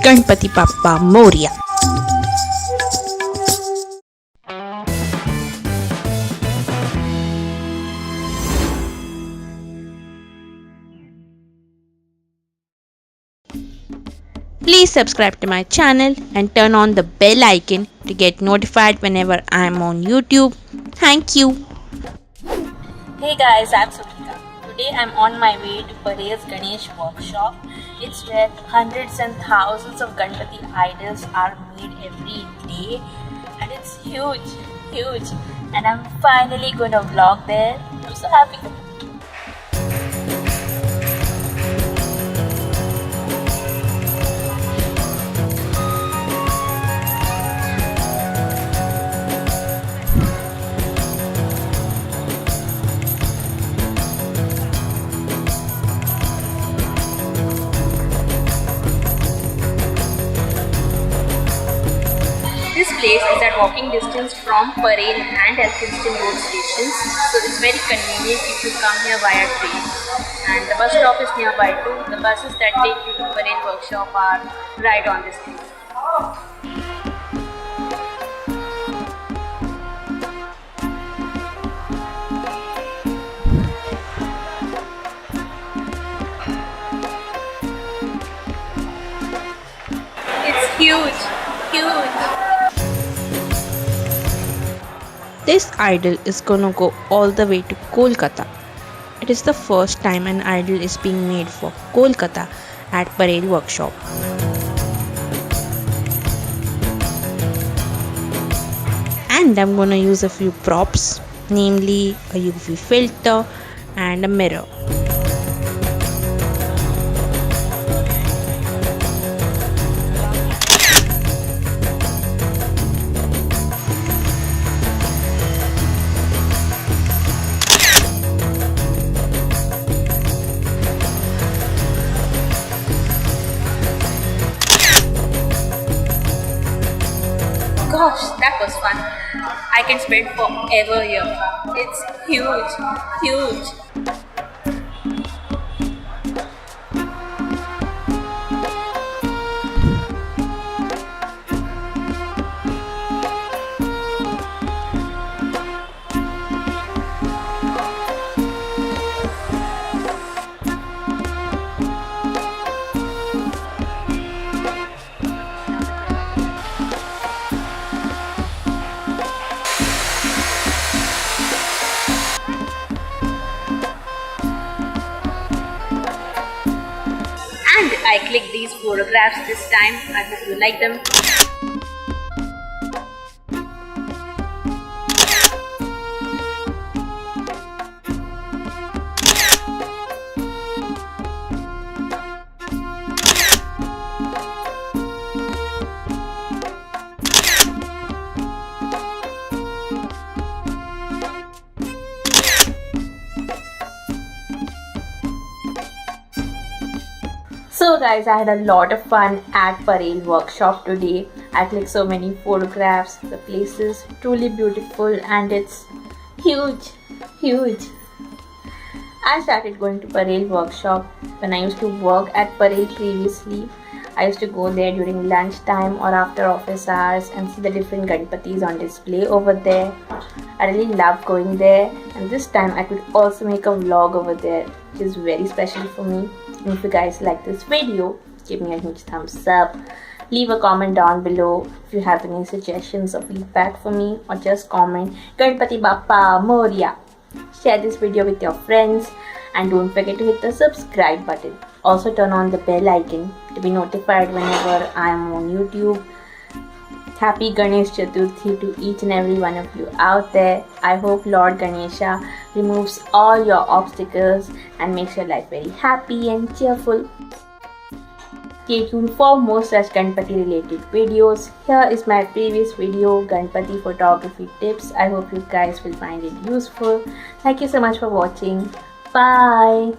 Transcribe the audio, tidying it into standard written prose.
Ganpati Bappa Morya. Please subscribe to my channel and turn on the bell icon to get notified whenever I am on YouTube. Thank you. Hey guys, I'm Sonika. Today I'm on my way to Parel Ganesh workshop. It's where hundreds and thousands of Ganpati idols are made every day, and it's huge. And I'm finally gonna vlog there. I'm so happy. This place is at walking distance from Parel and Elphinstone road stations, so it's very convenient if you come here via train. And the bus stop is nearby too. The buses that take you to Parel workshop are right on this place. It's huge. This idol is gonna go all the way to Kolkata. It is the first time an idol is being made for Kolkata at Parel workshop. And I'm gonna use a few props, namely a UV filter and a mirror. Gosh, that was fun. I can spend forever here. It's huge. And I clicked these photographs this time. I hope you like them. So guys, I had a lot of fun at Parel workshop today. I clicked so many photographs. The place is truly beautiful and it's huge. I started going to Parel workshop when I used to work at Parel previously. I used to go there during lunchtime or after office hours and see the different Ganpatis on display over there. I really love going there, and this time I could also make a vlog over there, which is very special for me. And if you guys like this video, give me a huge thumbs up. Leave a comment down below if you have any suggestions or feedback for me, or just comment Ganpati Bappa Morya. Share this video with your friends and don't forget to hit the subscribe button. Also turn on the bell icon to be notified whenever I am on YouTube. Happy Ganesh Chaturthi to each and every one of you out there. I hope Lord Ganesha removes all your obstacles and makes your life very happy and cheerful. Stay tuned for more such Ganpati related videos. Here is my previous video, Ganpati photography tips. I hope you guys will find it useful. Thank you so much for watching. Bye.